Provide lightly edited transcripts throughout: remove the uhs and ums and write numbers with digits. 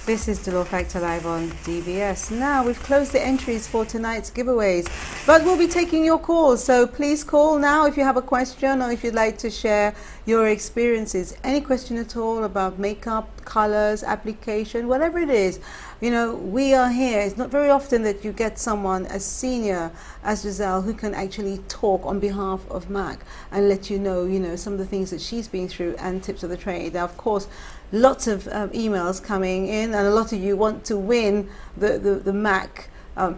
This is Dolor Factor live on DBS. Now we've closed the entries for tonight's giveaways, but we'll be taking your calls. So please call now if you have a question or if you'd like to share your experiences. Any question at all about makeup, colors, application, whatever it is. You know, we are here. It's not very often that you get someone as senior as Giselle who can actually talk on behalf of MAC and let you know, some of the things that she's been through and tips of the trade. Now, of course, lots of emails coming in, and a lot of you want to win the MAC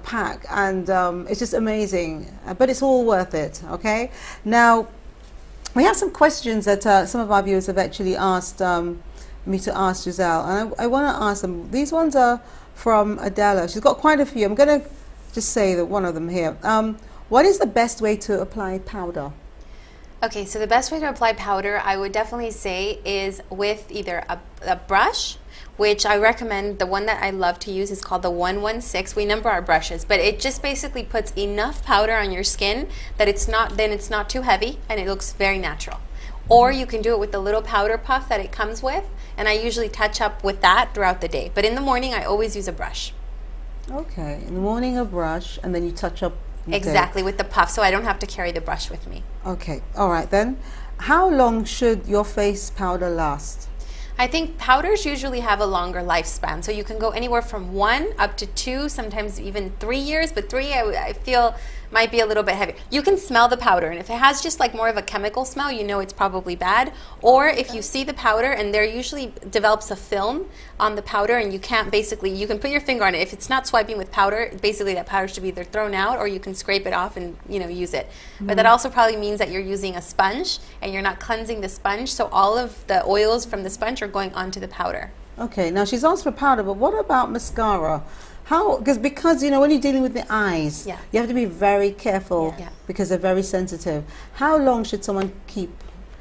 pack, and it's just amazing. But it's all worth it, okay? Now, we have some questions that some of our viewers have actually asked me to ask Giselle, and I want to ask them. These ones are from Adela. She's got quite a few. I'm going to just say that one of them here. What is the best way to apply powder? Okay, so the best way to apply powder, I would definitely say, is with either a brush, which I recommend. The one that I love to use is called the 116. We number our brushes, but it just basically puts enough powder on your skin that it's not too heavy and it looks very natural. Or you can do it with the little powder puff that it comes with, and I usually touch up with that throughout the day. But in the morning, I always use a brush. Okay, in the morning a brush, and then you touch up. Exactly, with the puff, so I don't have to carry the brush with me. Okay, all right then. How long should your face powder last? I think powders usually have a longer lifespan, so you can go anywhere from 1 up to 2, sometimes even 3 years, but 3 I feel might be a little bit heavy. You can smell the powder, and if it has just like more of a chemical smell, you know it's probably bad. Or if you see the powder and there usually develops a film on the powder, and you can put your finger on it. If it's not swiping with powder, basically that powder should be either thrown out or you can scrape it off and use it. But that also probably means that you're using a sponge and you're not cleansing the sponge, so all of the oils from the sponge are going onto the powder. Okay, now she's asked for powder, but what about mascara? Because when you're dealing with the eyes, you have to be very careful because they're very sensitive. How long should someone keep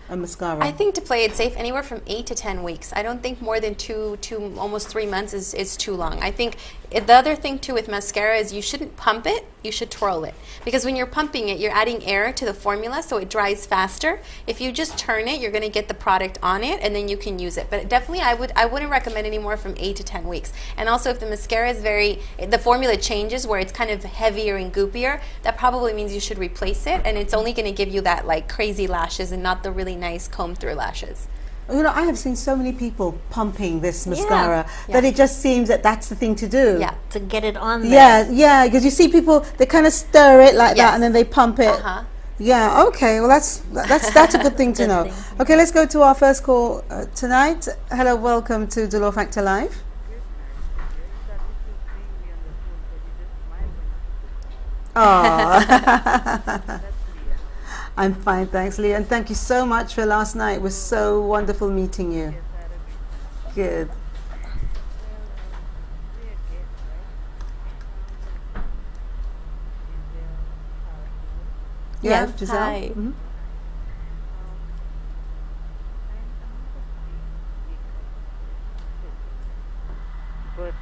a mascara? I think to play it safe, anywhere from 8 to 10 weeks. I don't think more than two, almost 3 months is too long. I think the other thing too with mascara is you shouldn't pump it, you should twirl it. Because when you're pumping it, you're adding air to the formula, so it dries faster. If you just turn it, you're going to get the product on it, and then you can use it. But definitely, I wouldn't recommend any more from 8 to 10 weeks. And also, if the mascara is the formula changes where it's kind of heavier and goopier, that probably means you should replace it, and it's only going to give you that like crazy lashes and not the really nice comb through lashes. I have seen so many people pumping this mascara that it just seems that that's the thing to do. Yeah, to get it on there. Yeah, because you see people, they kind of stir it like that and then they pump it. Yeah, okay, well that's a good thing to know. Okay, let's go to our first call tonight. Hello, welcome to Dolor Factor Live. Oh. I'm fine, thanks, Lee, and thank you so much for last night. It was so wonderful meeting you. Good. Yes, Giselle? hi. Mm-hmm. But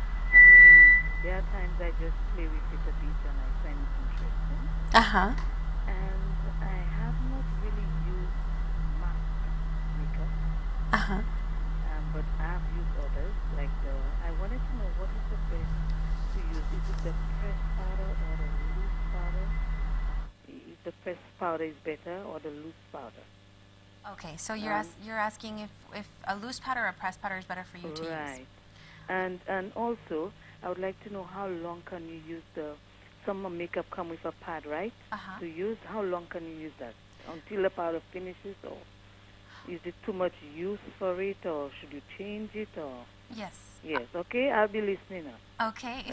there are times I just play with it a bit and I find it interesting. And I have not really used MAC makeup. But I have used others. I wanted to know what is the best to use. Is it the pressed powder or the loose powder? If the pressed powder is better or the loose powder? Okay, so you're asking if a loose powder or a pressed powder is better for you to use. Right. And also, I would like to know how long can you use some makeup come with a pad, right? To use, how long can you use that? Until the powder finishes, or is it too much use for it, or should you change it, or? Yes. Yes, okay, I'll be listening now. Okay,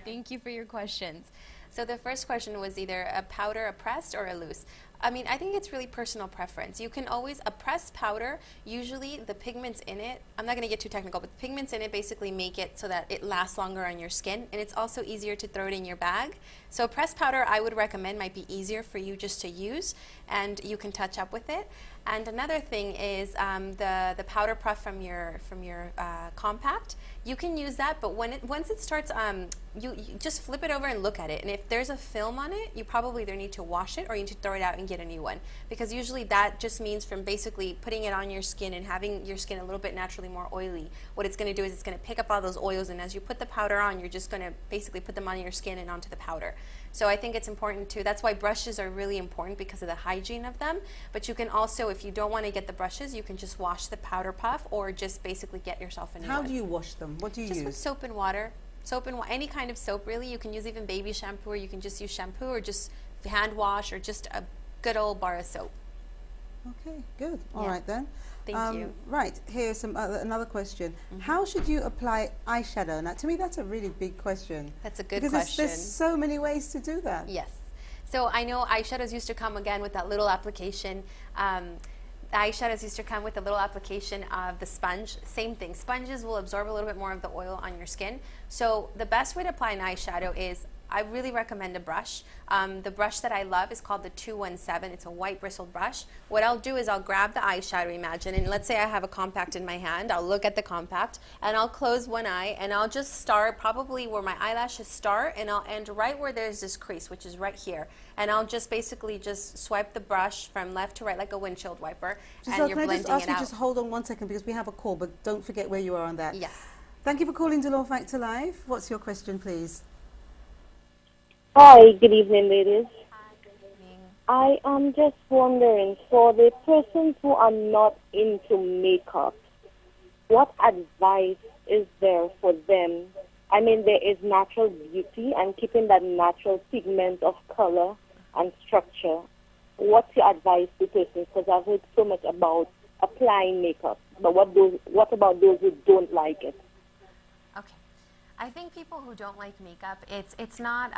thank you for your questions. So the first question was either a powder, a pressed, or a loose. I think it's really personal preference. You can always, a pressed powder, usually the pigments in it, I'm not going to get too technical, but the pigments in it basically make it so that it lasts longer on your skin, and it's also easier to throw it in your bag. So a pressed powder, I would recommend, might be easier for you just to use, and you can touch up with it. And another thing is the powder puff from your compact. You can use that, but once it starts, you just flip it over and look at it. And if there's a film on it, you probably either need to wash it or you need to throw it out and and get a new one, because usually that just means from basically putting it on your skin and having your skin a little bit naturally more oily, what it's going to do is it's going to pick up all those oils, and as you put the powder on, you're just going to basically put them on your skin and onto the powder. So I think it's important too. That's why brushes are really important, because of the hygiene of them. But you can also, if you don't want to get the brushes, you can just wash the powder puff or just basically get yourself a new one. How do you wash them? What do you use? Just with soap and water. Soap and any kind of soap, really. You can use even baby shampoo, or you can just use shampoo, or just hand wash, or just a good old bar of soap. Okay, good. All right then. Thank you. Right, here's another question. How should you apply eyeshadow? Now, to me, that's a really big question. That's a good question. Because there's so many ways to do that. Yes. So I know eyeshadows used to come again with that little application. The eyeshadows used to come with a little application of the sponge. Same thing. Sponges will absorb a little bit more of the oil on your skin. So the best way to apply an eyeshadow is, I really recommend a brush. The brush that I love is called the 217. It's a white bristled brush. What I'll do is I'll grab the eyeshadow, imagine, and let's say I have a compact in my hand. I'll look at the compact, and I'll close one eye, and I'll just start probably where my eyelashes start, and I'll end right where there's this crease, which is right here. And I'll just basically just swipe the brush from left to right like a windshield wiper, and you're blending it out. Just hold on 1 second, because we have a call, but don't forget where you are on that. Yes. Thank you for calling Dolor Factor Live. What's your question, please? Hi, good evening, ladies. Hi, good evening. I am just wondering, for the persons who are not into makeup, what advice is there for them? I mean, there is natural beauty and keeping that natural pigment of color and structure. What's your advice to persons? Because I've heard so much about applying makeup, but what about those who don't like it? Okay. I think people who don't like makeup, it's not,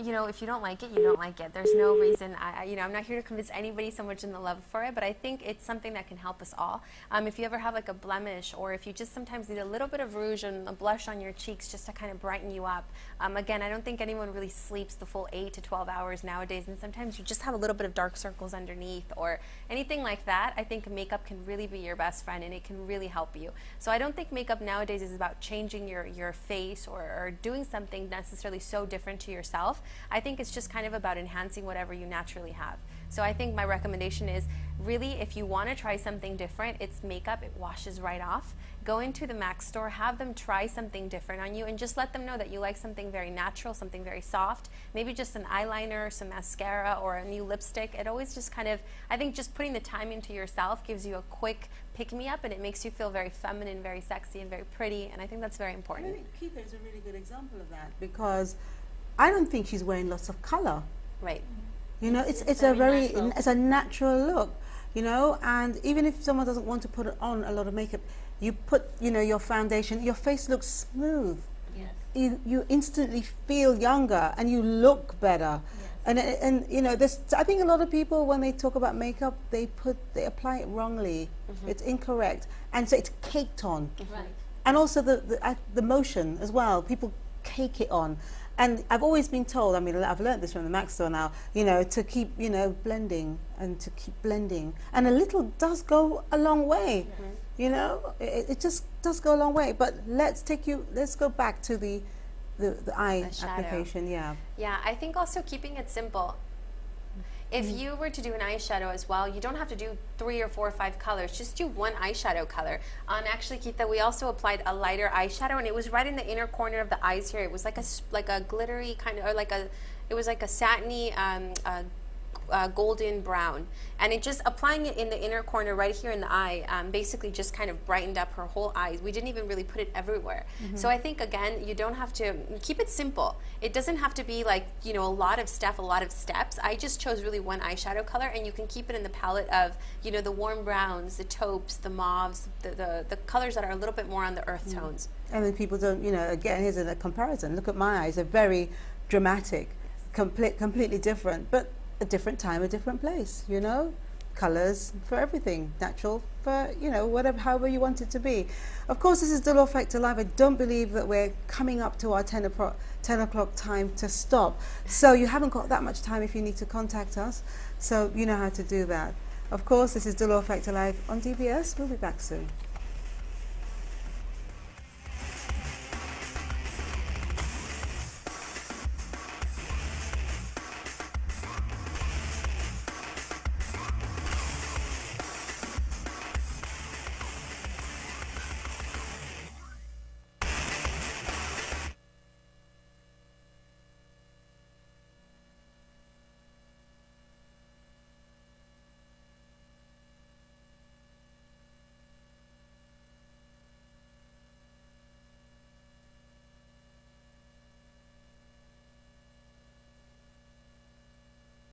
you know, if you don't like it, you don't like it. There's no reason, you know, I'm not here to convince anybody so much in the love for it, but I think it's something that can help us all. If you ever have like a blemish, or if you just sometimes need a little bit of rouge and a blush on your cheeks just to kind of brighten you up. Again, I don't think anyone really sleeps the full 8 to 12 hours nowadays, and sometimes you just have a little bit of dark circles underneath or anything like that. I think makeup can really be your best friend, and it can really help you. So I don't think makeup nowadays is about changing your face or doing something necessarily so different to yourself. I think it's just kind of about enhancing whatever you naturally have. So I think my recommendation is, really, if you want to try something different, it's makeup. It washes right off. Go into the MAC store, have them try something different on you, and just let them know that you like something very natural, something very soft, maybe just an eyeliner, some mascara, or a new lipstick. It always just kind of, I think just putting the time into yourself gives you a quick pick-me-up, and it makes you feel very feminine, very sexy, and very pretty, and I think that's very important. I think KEITHA is a really good example of that, because I don't think she's wearing lots of color. Right. You know, it's a natural look, you know, and even if someone doesn't want to put on a lot of makeup, you put, you know, your foundation, your face looks smooth. Yes. You instantly feel younger and you look better. Yes. And you know, I think a lot of people, when they talk about makeup, they apply it wrongly. It's incorrect, and so it's caked on. Right. And also the motion as well. People cake it on. And I've always been told, I mean, I've learned this from the MAC store now, you know, to keep, you know, blending and to keep blending. And a little does go a long way, you know, it just does go a long way. But let's go back to the eye application, yeah. Yeah, I think also keeping it simple. If you were to do an eyeshadow as well, you don't have to do 3 or 4 or 5 colors. Just do one eyeshadow color. And actually, KEITHA, we also applied a lighter eyeshadow, and it was right in the inner corner of the eyes here. It was like a glittery kind of, or it was like a satiny golden brown, and it just applying it in the inner corner right here in the eye basically just kind of brightened up her whole eyes. We didn't even really put it everywhere. So I think, again, you don't have to keep it simple. It doesn't have to be like, you know, a lot of stuff, a lot of steps. I just chose really one eyeshadow color, and you can keep it in the palette of, you know, the warm browns, the taupes, the mauves, the colors that are a little bit more on the earth tones. And then people don't, you know, again, here's a comparison. Look at my eyes. They're very dramatic, completely different, but a different time, a different place, you know, colors for everything, natural for, you know, whatever, however you want it to be. Of course, this is Dolor Factor Live. I don't believe that we're coming up to our 10 o'clock time to stop. So you haven't got that much time if you need to contact us. So you know how to do that. Of course, this is Dolor Factor Live on DBS. We'll be back soon.